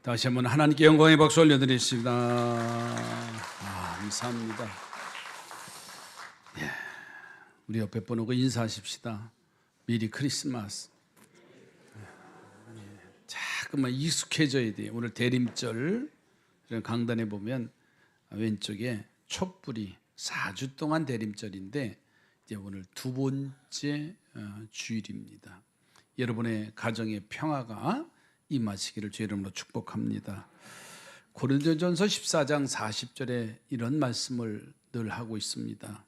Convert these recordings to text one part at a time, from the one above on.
다시 한번 하나님께 영광의 박수 올려드리겠습니다. 감사합니다. 우리 옆에 보고 인사하십시다. 미리 크리스마스. 자꾸만 익숙해져야 돼요. 오늘 대림절 강단에 보면 왼쪽에 촛불이 4주 동안 대림절인데 이제 오늘 두 번째 주일입니다. 여러분의 가정의 평화가 임하시기를 주의 이름으로 축복합니다. 고린도전서 14장 40절에 이런 말씀을 늘 하고 있습니다.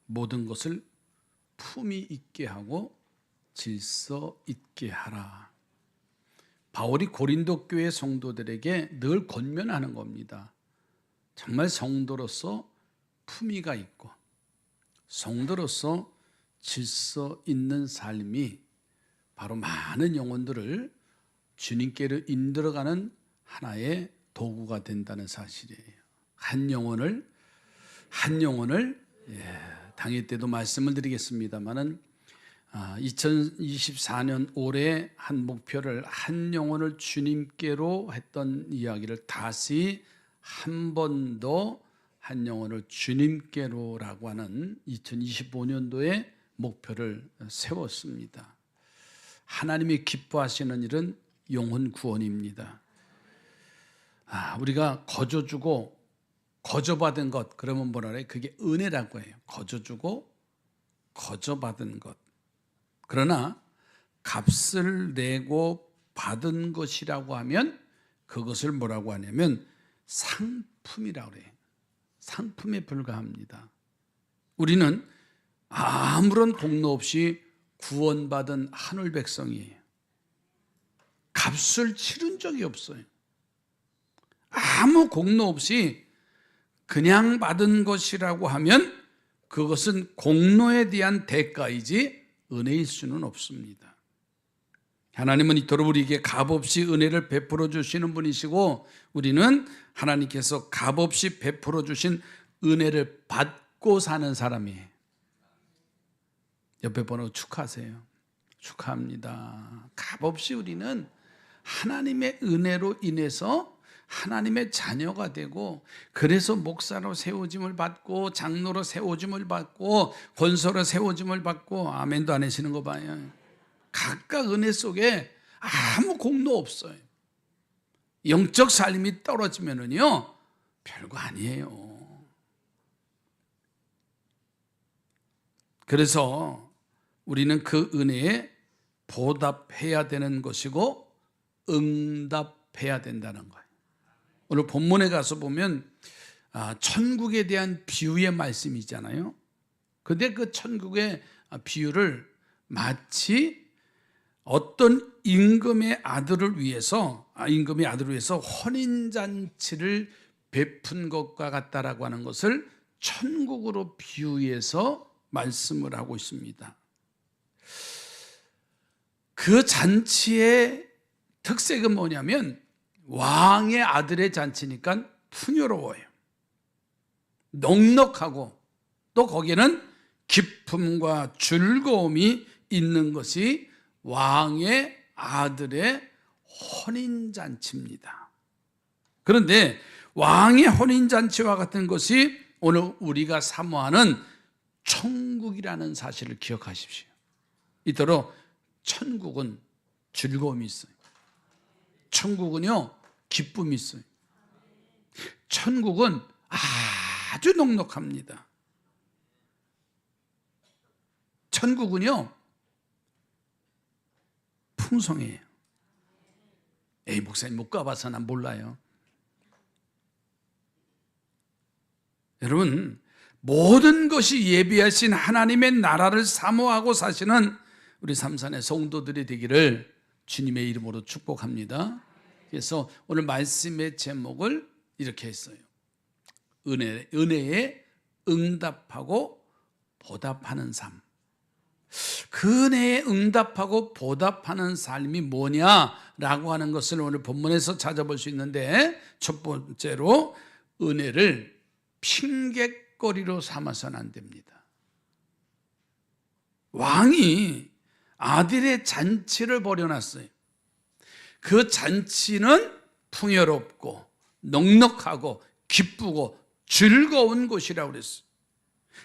모든 것을 품위 있게 하고 질서 있게 하라. 바울이 고린도 교회 성도들에게 늘 권면하는 겁니다. 정말 성도로서 품위가 있고 성도로서 질서 있는 삶이 바로 많은 영혼들을 주님께로 인들어가는 하나의 도구가 된다는 사실이에요. 한 영혼을 당일 때도 말씀을 드리겠습니다만은 2024년 올해 한 목표를 한 영혼을 주님께로 했던 이야기를 다시 한 번 더 한 영혼을 주님께로라고 하는 2025년도의 목표를 세웠습니다. 하나님이 기뻐하시는 일은 영혼 구원입니다. 우리가 거저주고 거저받은 것, 그러면 뭐라 그래요? 그게 은혜라고 해요. 거저주고 거저받은 것. 그러나 값을 내고 받은 것이라고 하면 그것을 뭐라고 하냐면 상품이라고 그래요. 상품에 불과합니다. 우리는 아무런 공로 없이 구원받은 하늘 백성이에요. 값을 치른 적이 없어요. 아무 공로 없이 그냥 받은 것이라고 하면 그것은 공로에 대한 대가이지 은혜일 수는 없습니다. 하나님은 이토록 우리에게 값없이 은혜를 베풀어 주시는 분이시고 우리는 하나님께서 값없이 베풀어 주신 은혜를 받고 사는 사람이에요. 옆에 번호 축하하세요. 축하합니다. 값없이 우리는 하나님의 은혜로 인해서 하나님의 자녀가 되고 그래서 목사로 세워짐을 받고 장로로 세워짐을 받고 권사로 세워짐을 받고 아멘도 안 하시는 거 봐요. 각각 은혜 속에 아무 공로 없어요. 영적 삶이 떨어지면은요 별거 아니에요. 그래서 우리는 그 은혜에 보답해야 되는 것이고 응답해야 된다는 거예요. 오늘 본문에 가서 보면 천국에 대한 비유의 말씀이잖아요. 그런데 그 천국의 비유를 마치 어떤 임금의 아들을 위해서 혼인잔치를 베푼 것과 같다라고 하는 것을 천국으로 비유해서 말씀을 하고 있습니다. 그 잔치의 특색은 뭐냐면 왕의 아들의 잔치니까 풍요로워요. 넉넉하고 또 거기에는 기쁨과 즐거움이 있는 것이 왕의 아들의 혼인잔치입니다. 그런데 왕의 혼인잔치와 같은 것이 오늘 우리가 사모하는 천국이라는 사실을 기억하십시오. 이토록 천국은 즐거움이 있어요. 천국은요 기쁨이 있어요. 천국은 아주 넉넉합니다. 천국은요 풍성해요. 목사님 못 가봐서 난 몰라요. 여러분 모든 것이 예비하신 하나님의 나라를 사모하고 사시는 우리 삼산의 성도들이 되기를 주님의 이름으로 축복합니다. 그래서 오늘 말씀의 제목을 이렇게 했어요. 은혜에 응답하고 보답하는 삶. 그 은혜에 응답하고 보답하는 삶이 뭐냐라고 하는 것을 오늘 본문에서 찾아볼 수 있는데 첫 번째로 은혜를 핑곗거리로 삼아서는 안 됩니다. 왕이 아들의 잔치를 벌여놨어요. 그 잔치는 풍요롭고 넉넉하고 기쁘고 즐거운 곳이라고 그랬어요.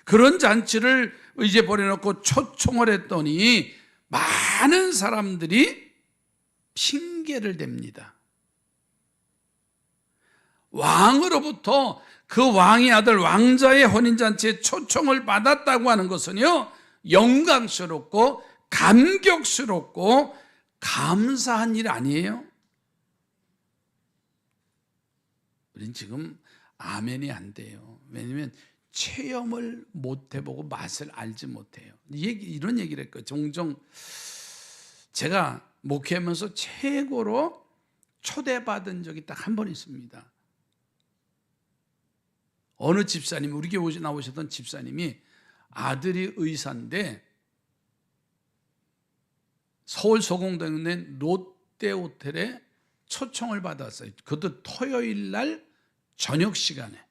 그런 잔치를 이제 버려놓고 초청을 했더니 많은 사람들이 핑계를 댑니다. 왕으로부터 그 왕의 아들 왕자의 혼인잔치에 초청을 받았다고 하는 것은요, 영광스럽고 감격스럽고 감사한 일 아니에요? 우린 지금 아멘이 안 돼요. 왜냐하면 체험을 못 해보고 맛을 알지 못해요. 이런 얘기를 했거든요. 종종 제가 목회하면서 최고로 초대받은 적이 딱 한 번 있습니다. 어느 집사님, 우리 교회 나오셨던 집사님이 아들이 의사인데 서울 소공동에 있는 롯데호텔에 초청을 받았어요. 그것도 토요일 날 저녁 시간에.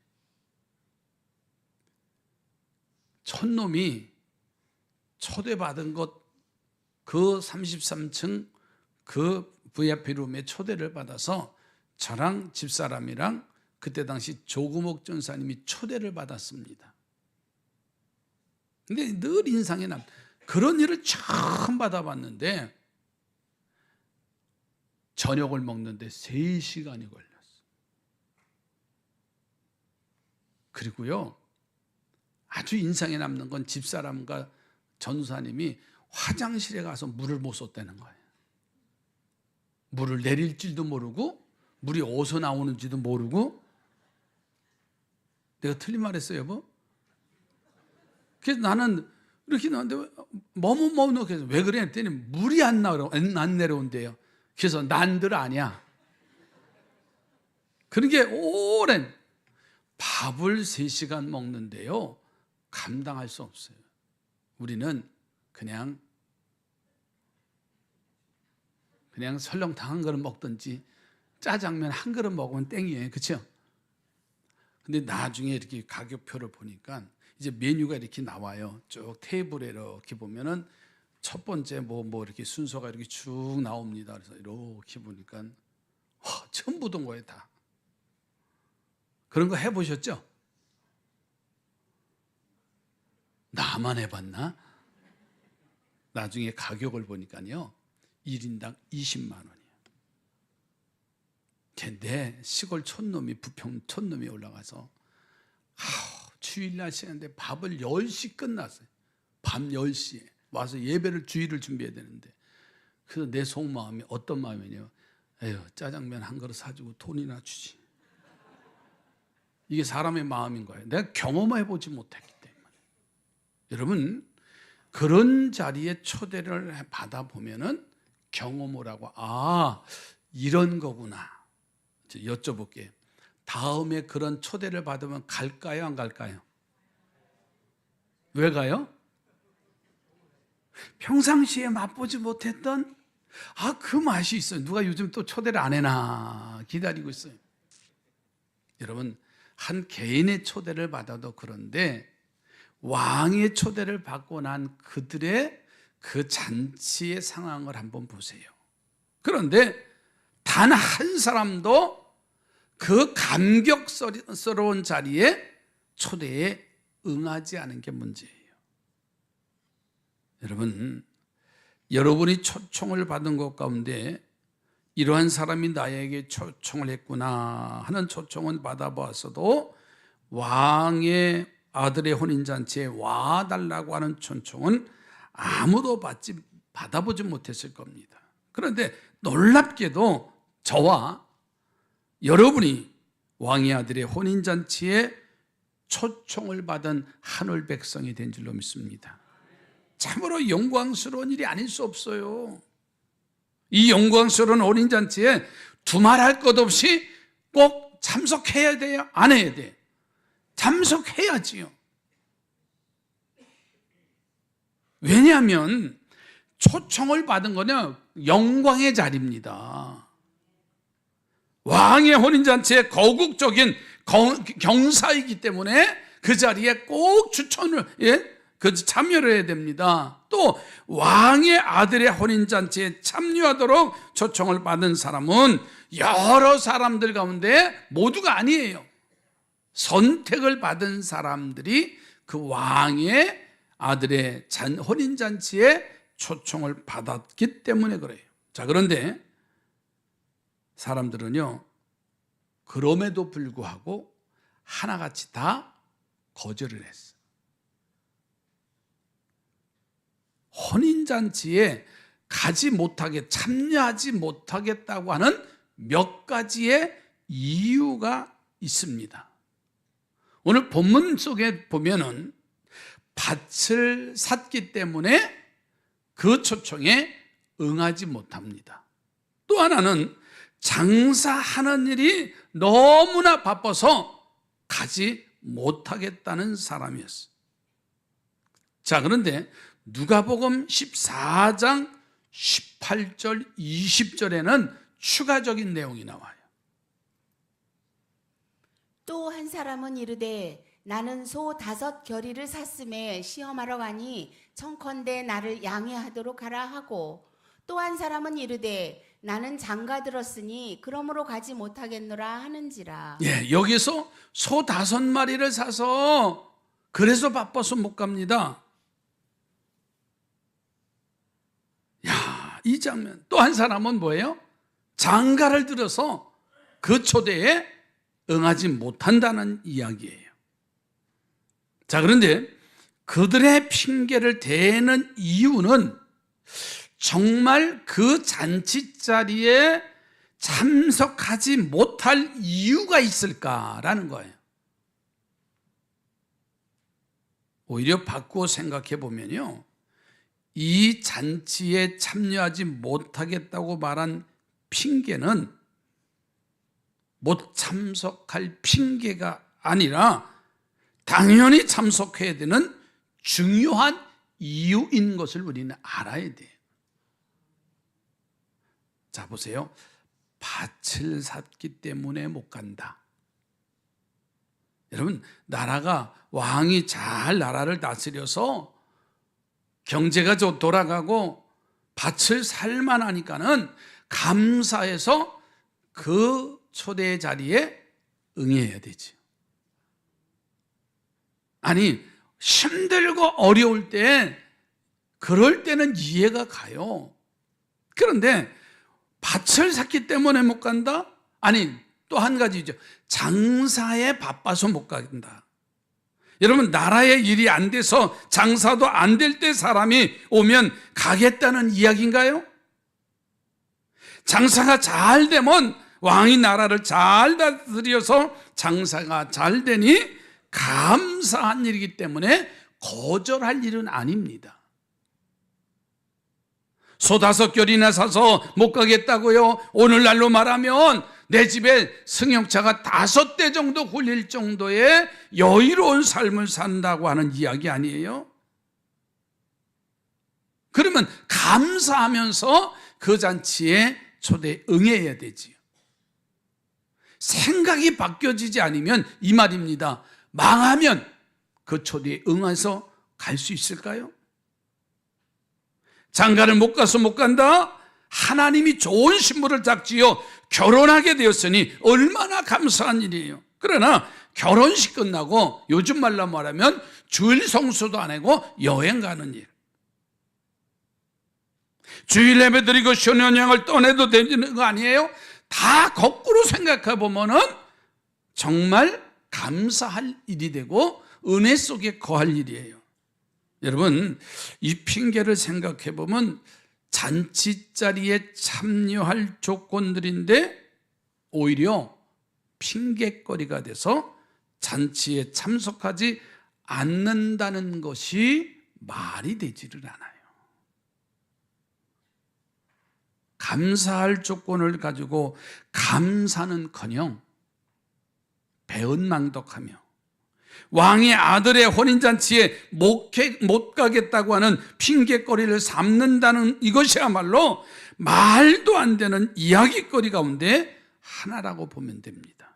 촌놈이 초대받은 것, 그 33층 그 VIP룸에 초대를 받아서 저랑 집사람이랑 그때 당시 조금옥 전사님이 초대를 받았습니다. 근데 늘 인상에 그런 일을 처음 받아봤는데 저녁을 먹는데 3시간이 걸렸어요. 그리고요, 아주 인상에 남는 건 집사람과 전사님이 화장실에 가서 물을 못 쏟다는 거예요. 물을 내릴 줄도 모르고 물이 어디서 나오는지도 모르고. 내가 틀린 말 했어요, 여보? 그래서 나는 이렇게 나왔는데 뭐뭐 그래서 왜 그래? 했더니 물이 안 내려온대요. 그래서 난들 아니야. 그런 게 오랜 밥을 3시간 먹는데요, 감당할 수 없어요. 우리는 그냥 설렁탕 한 그릇 먹든지 짜장면 한 그릇 먹으면 땡이에요. 그렇죠? 근데 나중에 이렇게 가격표를 보니까 이제 메뉴가 이렇게 나와요. 쭉 테이블에 이렇게 보면은 첫 번째 뭐 이렇게 순서가 이렇게 쭉 나옵니다. 그래서 이렇게 보니까 전부 든 거예요, 다. 그런 거 해보셨죠? 나만 해봤나? 나중에 가격을 보니까요, 1인당 20만 원이에요. 내 시골 촌놈이, 부평 촌놈이 올라가서 주일날 시간인데 밥을 10시 끝났어요. 밤 10시에 와서 예배를 주일을 준비해야 되는데, 그래서 내 속마음이 어떤 마음이냐면, 에휴, 짜장면 한 그릇 사주고 돈이나 주지. 이게 사람의 마음인 거예요. 내가 경험해보지 못했기 때문에. 여러분, 그런 자리에 초대를 받아보면은 경험을 하고, 이런 거구나. 여쭤볼게요. 다음에 그런 초대를 받으면 갈까요, 안 갈까요? 왜 가요? 평상시에 맛보지 못했던 그 맛이 있어요. 누가 요즘 또 초대를 안 해나 기다리고 있어요. 여러분, 한 개인의 초대를 받아도 그런데 왕의 초대를 받고 난 그들의 그 잔치의 상황을 한번 보세요. 그런데 단 한 사람도 그 감격스러운 자리에 초대에 응하지 않은 게 문제예요. 여러분, 여러분이 초청을 받은 것 가운데 이러한 사람이 나에게 초청을 했구나 하는 초청은 받아보았어도 왕의 아들의 혼인잔치에 와달라고 하는 초청은 아무도 받아보지 못했을 겁니다. 그런데 놀랍게도 저와 여러분이 왕의 아들의 혼인잔치에 초청을 받은 하늘 백성이 된 줄로 믿습니다. 참으로 영광스러운 일이 아닐 수 없어요. 이 영광스러운 혼인잔치에 두말할 것 없이 꼭 참석해야 돼요? 안 해야 돼요? 참석해야지요. 왜냐하면 초청을 받은 거는 영광의 자리입니다. 왕의 혼인잔치의 거국적인 경사이기 때문에 그 자리에 꼭 추천을 참여를 해야 됩니다. 또 왕의 아들의 혼인잔치에 참여하도록 초청을 받은 사람은 여러 사람들 가운데 모두가 아니에요. 선택을 받은 사람들이 그 왕의 아들의 혼인잔치에 초청을 받았기 때문에 그래요. 자, 그런데 사람들은요, 그럼에도 불구하고 하나같이 다 거절을 했어. 혼인잔치에 가지 못하게, 참여하지 못하겠다고 하는 몇 가지의 이유가 있습니다. 오늘 본문 속에 보면은 밭을 샀기 때문에 그 초청에 응하지 못합니다. 또 하나는 장사하는 일이 너무나 바빠서 가지 못하겠다는 사람이었어요. 자, 그런데 누가복음 14장 18절 20절에는 추가적인 내용이 나와요. 또 한 사람은 이르되 나는 소 5 겨리를 샀음에 시험하러 가니 청컨대 나를 양해하도록 하라 하고, 또 한 사람은 이르되 나는 장가 들었으니 그러므로 가지 못하겠노라 하는지라. 예, 여기서 소 5마리를 사서 그래서 바빠서 못 갑니다. 야, 이 장면. 또 한 사람은 뭐예요? 장가를 들어서 그 초대에 응하지 못한다는 이야기예요. 자, 그런데 그들의 핑계를 대는 이유는 정말 그 잔치 자리에 참석하지 못할 이유가 있을까라는 거예요. 오히려 바꾸어 생각해 보면요, 이 잔치에 참여하지 못하겠다고 말한 핑계는 못 참석할 핑계가 아니라 당연히 참석해야 되는 중요한 이유인 것을 우리는 알아야 돼요. 자, 보세요. 밭을 샀기 때문에 못 간다. 여러분, 나라가 왕이 잘 나라를 다스려서 경제가 좀 돌아가고 밭을 살만하니까는 감사해서 그 초대 자리에 응해야 되지. 아니, 힘들고 어려울 때, 그럴 때는 이해가 가요. 그런데 밭을 샀기 때문에 못 간다? 아니, 또 한 가지죠. 장사에 바빠서 못 간다. 여러분, 나라의 일이 안 돼서 장사도 안 될 때 사람이 오면 가겠다는 이야기인가요? 장사가 잘 되면 왕이 나라를 잘 다스려서 장사가 잘 되니 감사한 일이기 때문에 거절할 일은 아닙니다. 소 5겨리나 사서 못 가겠다고요? 오늘날로 말하면 내 집에 승용차가 5대 정도 굴릴 정도의 여유로운 삶을 산다고 하는 이야기 아니에요? 그러면 감사하면서 그 잔치에 초대에 응해야 되지요. 생각이 바뀌어지지 않으면 이 말입니다. 망하면 그 초대에 응해서 갈 수 있을까요? 장가를 못 가서 못 간다? 하나님이 좋은 신부를 딱 지어 결혼하게 되었으니 얼마나 감사한 일이에요. 그러나 결혼식 끝나고 요즘 말로 말하면 주일 성수도 안 하고 여행 가는 일. 주일 예배 드리고 신혼여행을 떠내도 되는 거 아니에요? 다 거꾸로 생각해 보면은 정말 감사할 일이 되고 은혜 속에 거할 일이에요. 여러분, 이 핑계를 생각해 보면 잔치 자리에 참여할 조건들인데 오히려 핑계거리가 돼서 잔치에 참석하지 않는다는 것이 말이 되지를 않아요. 감사할 조건을 가지고 감사는커녕 배은망덕하며 왕의 아들의 혼인잔치에 못 가겠다고 하는 핑계거리를 삼는다는 이것이야말로 말도 안 되는 이야기거리 가운데 하나라고 보면 됩니다.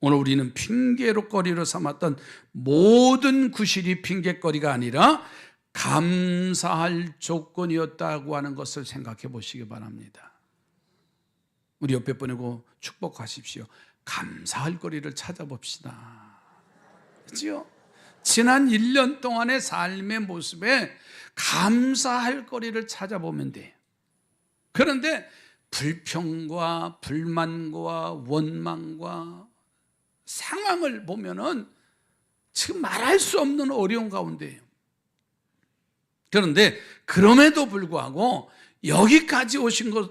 오늘 우리는 핑계거리로 삼았던 모든 구실이 핑계거리가 아니라 감사할 조건이었다고 하는 것을 생각해 보시기 바랍니다. 우리 옆에 보내고 축복하십시오. 감사할 거리를 찾아봅시다. 그렇죠? 지난 1년 동안의 삶의 모습에 감사할 거리를 찾아보면 돼요. 그런데 불평과 불만과 원망과 상황을 보면은 지금 말할 수 없는 어려운 가운데예요. 그런데 그럼에도 불구하고 여기까지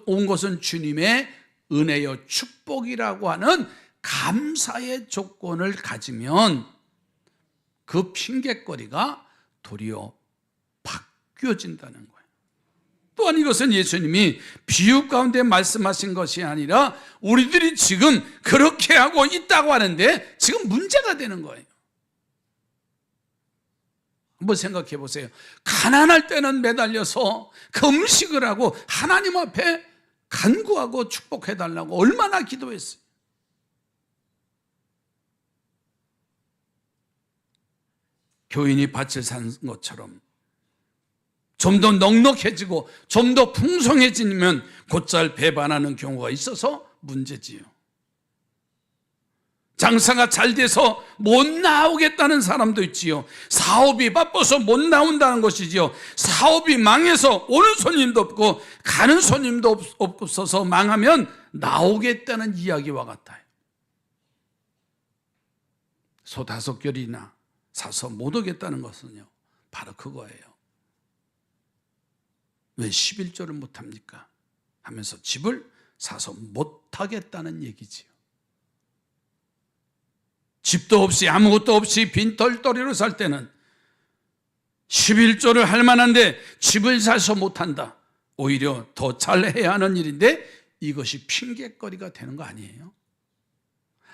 온 것은 주님의 은혜요 축복이라고 하는 감사의 조건을 가지면 그 핑계거리가 도리어 바뀌어진다는 거예요. 또한 이것은 예수님이 비유 가운데 말씀하신 것이 아니라 우리들이 지금 그렇게 하고 있다고 하는데 지금 문제가 되는 거예요. 한번 생각해 보세요. 가난할 때는 매달려서 금식을 하고 하나님 앞에 간구하고 축복해 달라고 얼마나 기도했어요. 교인이 밭을 산 것처럼 좀 더 넉넉해지고 좀 더 풍성해지면 곧잘 배반하는 경우가 있어서 문제지요. 장사가 잘 돼서 못 나오겠다는 사람도 있지요. 사업이 바빠서 못 나온다는 것이지요. 사업이 망해서 오는 손님도 없고 가는 손님도 없어서 망하면 나오겠다는 이야기와 같아요. 소 5결이나 사서 못 오겠다는 것은요, 바로 그거예요. 왜 11조를 못합니까? 하면서 집을 사서 못하겠다는 얘기지요. 집도 없이 아무것도 없이 빈털터리로 살 때는 11조를 할 만한데 집을 사서 못한다. 오히려 더 잘해야 하는 일인데 이것이 핑계거리가 되는 거 아니에요?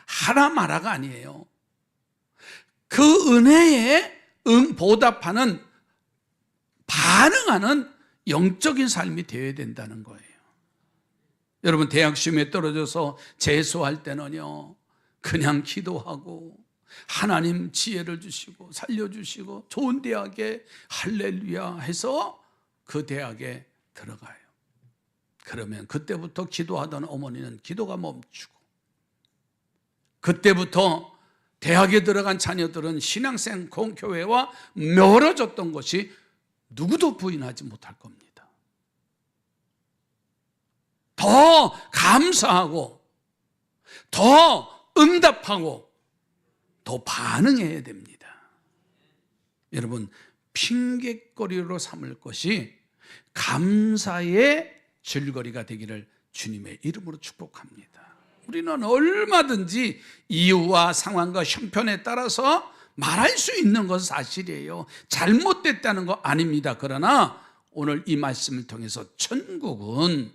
하나 마라가 아니에요. 그 은혜에 보답하는, 반응하는 영적인 삶이 되어야 된다는 거예요. 여러분, 대학 시험에 떨어져서 재수할 때는요, 그냥 기도하고 하나님 지혜를 주시고 살려주시고 좋은 대학에 할렐루야 해서 그 대학에 들어가요. 그러면 그때부터 기도하던 어머니는 기도가 멈추고, 그때부터 대학에 들어간 자녀들은 신앙생 교회와 멀어졌던 것이 누구도 부인하지 못할 겁니다. 더 감사하고 더 응답하고 더 반응해야 됩니다. 여러분, 핑계거리로 삼을 것이 감사의 줄거리가 되기를 주님의 이름으로 축복합니다. 우리는 얼마든지 이유와 상황과 형편에 따라서 말할 수 있는 것은 사실이에요. 잘못됐다는 거 아닙니다. 그러나 오늘 이 말씀을 통해서 천국은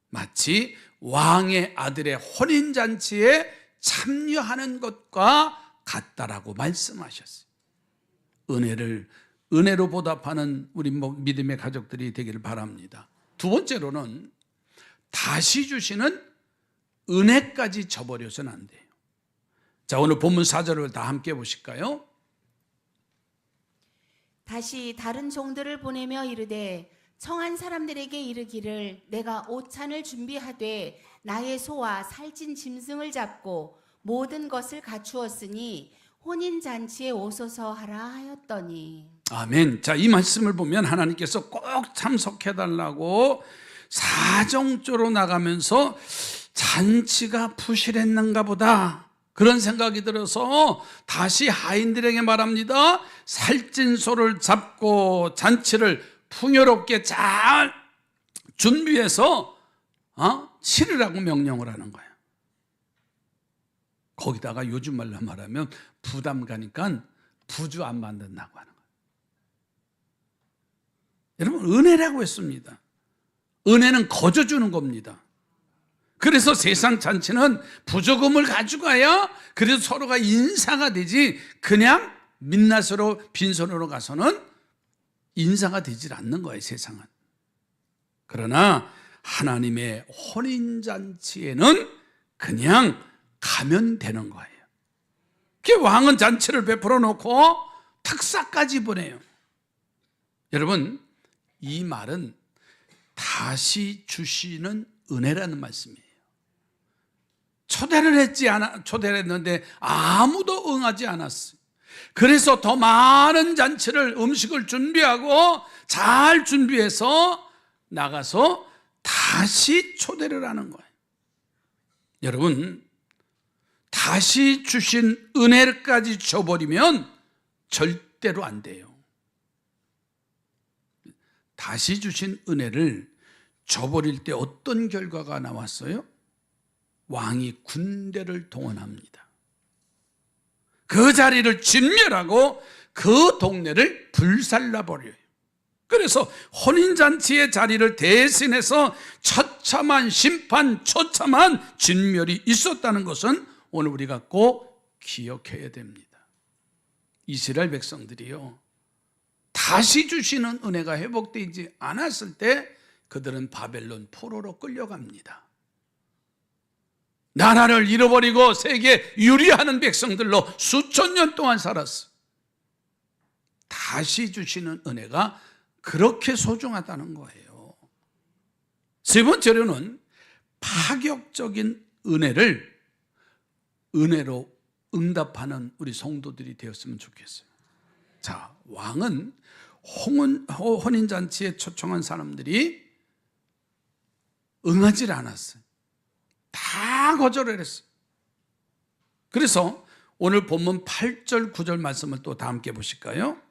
마치 왕의 아들의 혼인잔치에 참여하는 것과 같다라고 말씀하셨어요. 은혜로 보답하는 우리 믿음의 가족들이 되기를 바랍니다. 두 번째로는 다시 주시는 은혜까지 저버려서는 안 돼요. 자, 오늘 본문 4절을 다 함께 보실까요? 다시 다른 종들을 보내며 이르되 청한 사람들에게 이르기를 내가 오찬을 준비하되 나의 소와 살찐 짐승을 잡고 모든 것을 갖추었으니 혼인잔치에 오소서 하라 하였더니. 아멘. 자, 이 말씀을 보면 하나님께서 꼭 참석해달라고 사정조로 나가면서 잔치가 부실했는가 보다, 그런 생각이 들어서 다시 하인들에게 말합니다. 살찐 소를 잡고 잔치를 풍요롭게 잘 준비해서 치르라고 명령을 하는 거예요. 거기다가 요즘 말로 말하면 부담 가니까 부주 안 만든다고 하는 거예요. 여러분, 은혜라고 했습니다. 은혜는 거저 주는 겁니다. 그래서 세상 잔치는 부조금을 가져가야 그래서 서로가 인사가 되지, 그냥 민낯으로 빈손으로 가서는 인사가 되질 않는 거예요, 세상은. 그러나 하나님의 혼인잔치에는 그냥 가면 되는 거예요. 그 왕은 잔치를 베풀어 놓고 특사까지 보내요. 여러분, 이 말은 다시 주시는 은혜라는 말씀이에요. 초대를 했는데 아무도 응하지 않았어요. 그래서 더 많은 잔치를, 음식을 준비하고 잘 준비해서 나가서 다시 초대를 하는 거예요. 여러분, 다시 주신 은혜까지 줘버리면 절대로 안 돼요. 다시 주신 은혜를 줘버릴 때 어떤 결과가 나왔어요? 왕이 군대를 동원합니다. 그 자리를 진멸하고 그 동네를 불살라버려요. 그래서 혼인잔치의 자리를 대신해서 처참한 심판, 처참한 진멸이 있었다는 것은 오늘 우리가 꼭 기억해야 됩니다. 이스라엘 백성들이요, 다시 주시는 은혜가 회복되지 않았을 때 그들은 바벨론 포로로 끌려갑니다. 나라를 잃어버리고 세계에 유리하는 백성들로 수천 년 동안 살았어. 다시 주시는 은혜가 그렇게 소중하다는 거예요. 세 번째로는 파격적인 은혜로 응답하는 우리 성도들이 되었으면 좋겠어요. 자, 왕은 혼인잔치에 초청한 사람들이 응하지 않았어요. 다 거절을 했어요. 그래서 오늘 본문 8절 9절 말씀을 또 다 함께 보실까요?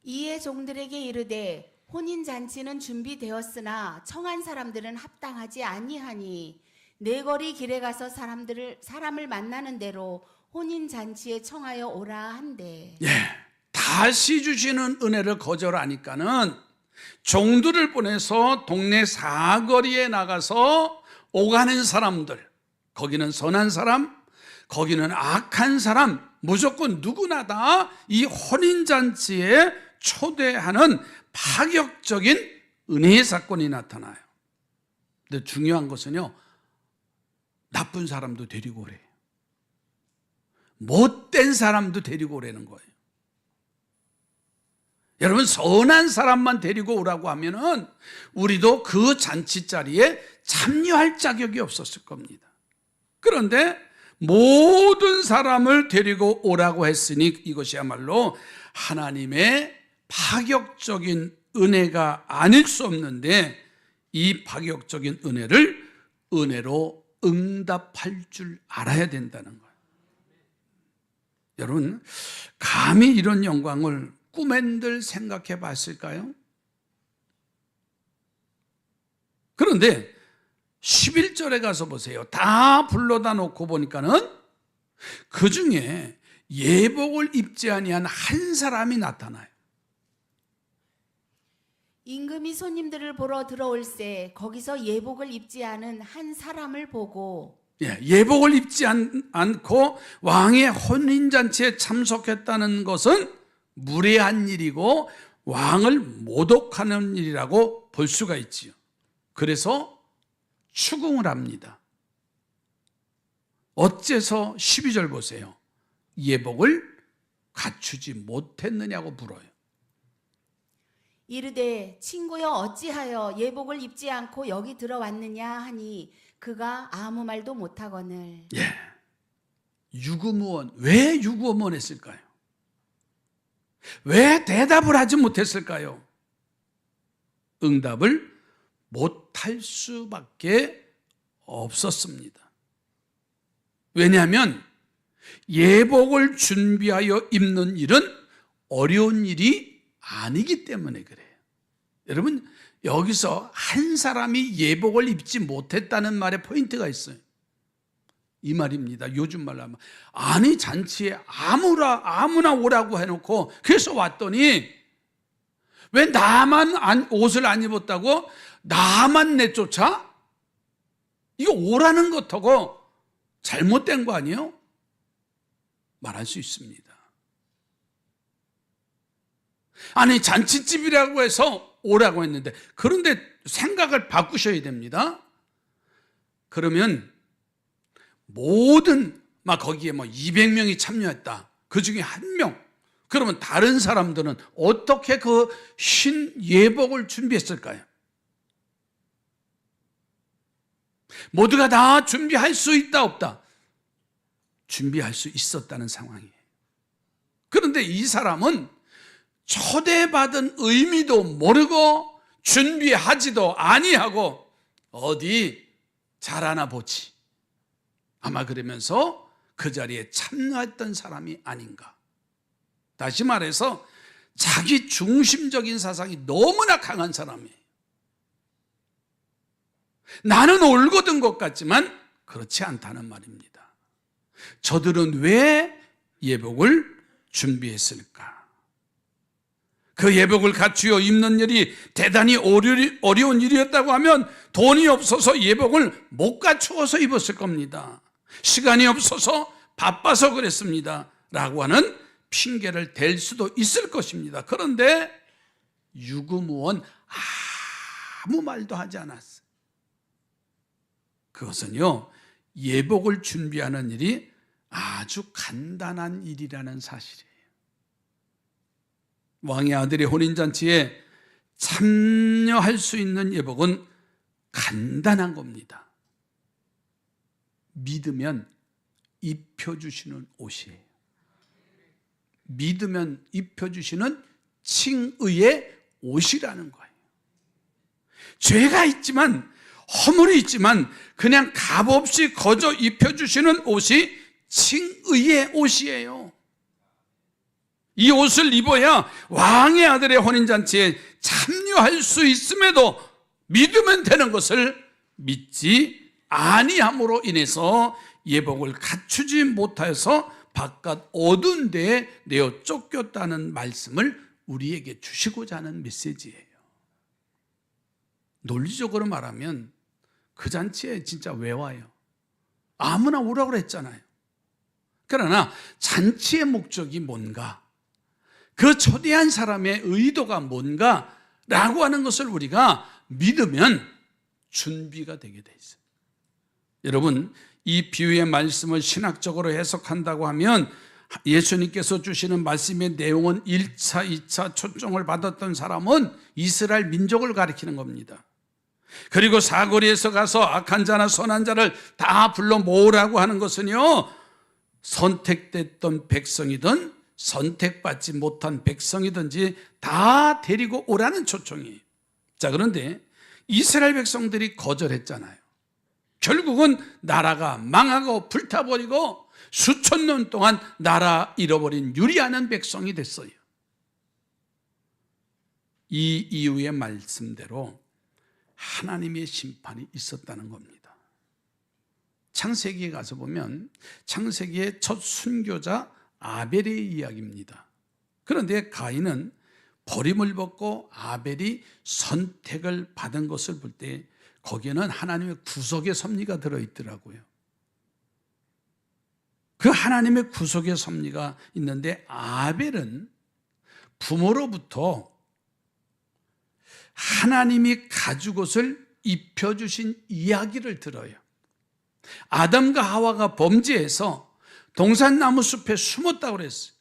이에 종들에게 이르되 혼인잔치는 준비되었으나 청한 사람들은 합당하지 아니하니 네 거리 길에 가서 사람을 만나는 대로 혼인잔치에 청하여 오라 한대. 다시 주시는 은혜를 거절하니까는 종들을 보내서 동네 사거리에 나가서 오가는 사람들, 거기는 선한 사람, 거기는 악한 사람, 무조건 누구나 다 이 혼인잔치에 초대하는 파격적인 은혜의 사건이 나타나요. 근데 중요한 것은요, 나쁜 사람도 데리고 오래요. 못된 사람도 데리고 오라는 거예요. 여러분, 선한 사람만 데리고 오라고 하면은 우리도 그 잔치 자리에 참여할 자격이 없었을 겁니다. 그런데 모든 사람을 데리고 오라고 했으니 이것이야말로 하나님의 파격적인 은혜가 아닐 수 없는데, 이 파격적인 은혜로 응답할 줄 알아야 된다는 거예요. 여러분, 감히 이런 영광을 꿈엔들 생각해 봤을까요? 그런데 11절에 가서 보세요. 다 불러다 놓고 보니까는 그 중에 예복을 입지 아니한 한 사람이 나타나요. 임금이 손님들을 보러 들어올세 거기서 예복을 입지 않은 한 사람을 보고, 예복을 입지 않고 왕의 혼인잔치에 참석했다는 것은 무례한 일이고 왕을 모독하는 일이라고 볼 수가 있지요. 그래서 추궁을 합니다. 어째서 12절 보세요. 예복을 갖추지 못했느냐고 물어요. 이르되 친구여 어찌하여 예복을 입지 않고 여기 들어왔느냐 하니 그가 아무 말도 못하거늘. 유구무원. 왜 유구무원했을까요? 왜 대답을 하지 못했을까요? 응답을 못할 수밖에 없었습니다. 왜냐하면 예복을 준비하여 입는 일은 어려운 일이 아니기 때문에 그래요. 여러분, 여기서 한 사람이 예복을 입지 못했다는 말에 포인트가 있어요. 이 말입니다. 요즘 말로 하면, 아니 잔치에 아무나 오라고 해놓고 그래서 왔더니 왜 나만 옷을 안 입었다고 나만 내쫓아? 이거 오라는 것하고 잘못된 거 아니에요? 말할 수 있습니다. 아니 잔치집이라고 해서 오라고 했는데, 그런데 생각을 바꾸셔야 됩니다. 그러면 모든 막 거기에 뭐 200명이 참여했다. 그 중에 한 명. 그러면 다른 사람들은 어떻게 그 흰 예복을 준비했을까요? 모두가 다 준비할 수 있다 없다? 준비할 수 있었다는 상황이에요. 그런데 이 사람은 초대받은 의미도 모르고 준비하지도 아니하고 어디 잘하나 보지. 아마 그러면서 그 자리에 참여했던 사람이 아닌가. 다시 말해서 자기 중심적인 사상이 너무나 강한 사람이에요. 나는 옳거든 것 같지만 그렇지 않다는 말입니다. 저들은 왜 예복을 준비했을까? 그 예복을 갖추어 입는 일이 대단히 어려운 일이었다고 하면 돈이 없어서 예복을 못 갖추어서 입었을 겁니다. 시간이 없어서 바빠서 그랬습니다. 라고 하는 핑계를 댈 수도 있을 것입니다. 그런데 유구무원 아무 말도 하지 않았어요. 그것은요, 예복을 준비하는 일이 아주 간단한 일이라는 사실이에요. 왕의 아들의 혼인잔치에 참여할 수 있는 예복은 간단한 겁니다. 믿으면 입혀주시는 옷이에요. 믿으면 입혀주시는 칭의의 옷이라는 거예요. 죄가 있지만, 허물이 있지만 그냥 값없이 거저 입혀주시는 옷이 칭의의 옷이에요. 이 옷을 입어야 왕의 아들의 혼인잔치에 참여할 수 있음에도 믿으면 되는 것을 믿지 아니함으로 인해서 예복을 갖추지 못하여서 바깥 어두운 데에 내어 쫓겼다는 말씀을 우리에게 주시고자 하는 메시지예요. 논리적으로 말하면 그 잔치에 진짜 왜 와요? 아무나 오라고 그랬잖아요. 그러나 잔치의 목적이 뭔가, 그 초대한 사람의 의도가 뭔가 라고 하는 것을 우리가 믿으면 준비가 되게 돼 있어요. 여러분, 이 비유의 말씀을 신학적으로 해석한다고 하면 예수님께서 주시는 말씀의 내용은 1차, 2차 초청을 받았던 사람은 이스라엘 민족을 가리키는 겁니다. 그리고 사거리에서 가서 악한 자나 선한 자를 다 불러 모으라고 하는 것은요, 선택됐던 백성이든 선택받지 못한 백성이든지 다 데리고 오라는 초청이에요. 자, 그런데 이스라엘 백성들이 거절했잖아요. 결국은 나라가 망하고 불타버리고 수천 년 동안 나라 잃어버린 유리하는 백성이 됐어요. 이 이후의 말씀대로 하나님의 심판이 있었다는 겁니다. 창세기에 가서 보면 창세기의 첫 순교자 아벨의 이야기입니다. 그런데 가인은 버림을 벗고 아벨이 선택을 받은 것을 볼 때 거기에는 하나님의 구속의 섭리가 들어있더라고요. 그 하나님의 구속의 섭리가 있는데 아벨은 부모로부터 하나님이 가죽옷을 입혀주신 이야기를 들어요. 아담과 하와가 범죄해서 동산나무 숲에 숨었다고 그랬어요.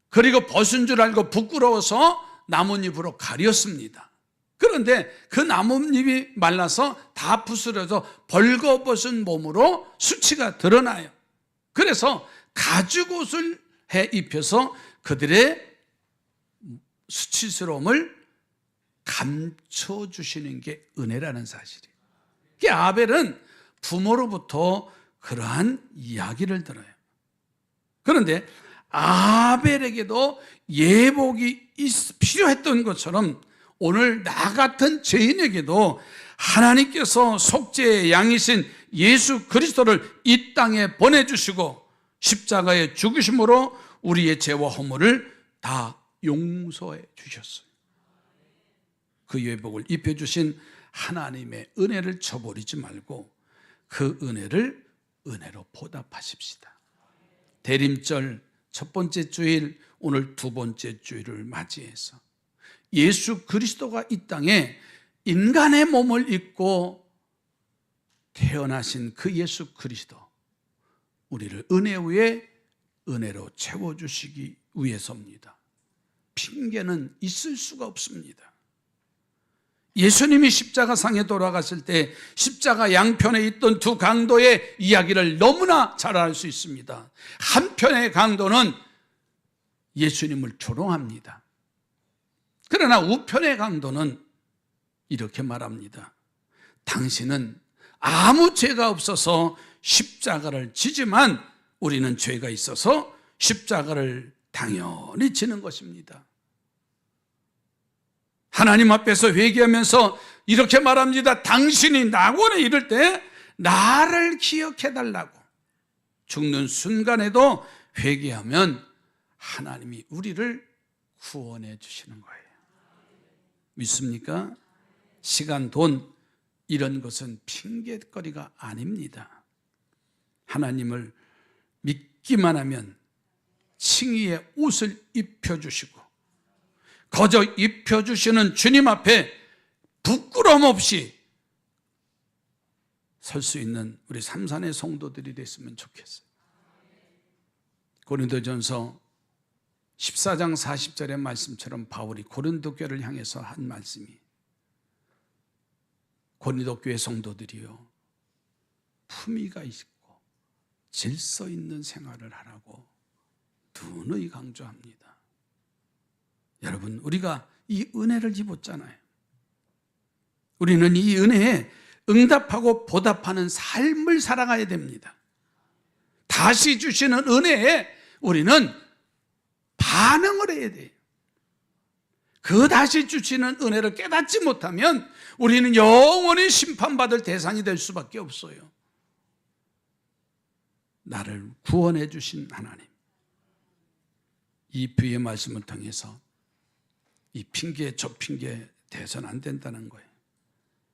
그리고 벗은 줄 알고 부끄러워서 나뭇잎으로 가렸습니다. 그런데 그 나뭇잎이 말라서 다 부스러져 벌거벗은 몸으로 수치가 드러나요. 그래서 가죽옷을 해 입혀서 그들의 수치스러움을 감춰주시는 게 은혜라는 사실이에요. 아벨은 부모로부터 그러한 이야기를 들어요. 그런데 아벨에게도 예복이 필요했던 것처럼 오늘 나 같은 죄인에게도 하나님께서 속죄의 양이신 예수 그리스도를 이 땅에 보내주시고 십자가의 죽으심으로 우리의 죄와 허물을 다 용서해 주셨어요. 그 예복을 입혀주신 하나님의 은혜를 저버리지 말고 그 은혜를 은혜로 보답하십시다. 대림절 첫 번째 주일, 오늘 두 번째 주일을 맞이해서 예수 그리스도가 이 땅에 인간의 몸을 입고 태어나신 그 예수 그리스도, 우리를 은혜 위에 은혜로 채워주시기 위해서입니다. 핑계는 있을 수가 없습니다. 예수님이 십자가상에 돌아갔을 때 십자가 양편에 있던 두 강도의 이야기를 너무나 잘 알 수 있습니다. 한편의 강도는 예수님을 조롱합니다. 그러나 우편의 강도는 이렇게 말합니다. 당신은 아무 죄가 없어서 십자가를 지지만 우리는 죄가 있어서 십자가를 당연히 지는 것입니다. 하나님 앞에서 회개하면서 이렇게 말합니다. 당신이 낙원에 이를 때 나를 기억해 달라고. 죽는 순간에도 회개하면 하나님이 우리를 구원해 주시는 거예요. 믿습니까? 시간, 돈 이런 것은 핑계거리가 아닙니다. 하나님을 믿기만 하면 칭의의 옷을 입혀주시고 거저 입혀주시는 주님 앞에 부끄러움 없이 설 수 있는 우리 삼산의 성도들이 됐으면 좋겠어요. 고린도전서 14장 40절의 말씀처럼 바울이 고린도 교회를 향해서 한 말씀이 고린도 교회 성도들이요 품위가 있고 질서 있는 생활을 하라고 누누이 강조합니다. 여러분, 우리가 이 은혜를 입었잖아요. 우리는 이 은혜에 응답하고 보답하는 삶을 살아가야 됩니다. 다시 주시는 은혜에 우리는 반응을 해야 돼요. 그 다시 주시는 은혜를 깨닫지 못하면 우리는 영원히 심판받을 대상이 될 수밖에 없어요. 나를 구원해 주신 하나님, 이 비유의 말씀을 통해서 이 핑계 저 핑계 대선 안 된다는 거예요.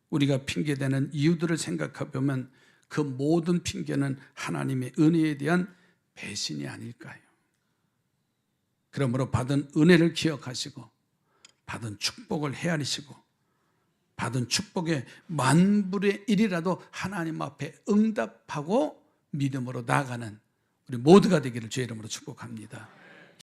우리가 핑계대는 이유들을 생각해 보면 그 모든 핑계는 하나님의 은혜에 대한 배신이 아닐까요? 그러므로 받은 은혜를 기억하시고 받은 축복을 헤아리시고 받은 축복의 만분의 1이라도 하나님 앞에 응답하고 믿음으로 나아가는 우리 모두가 되기를 주의 이름으로 축복합니다.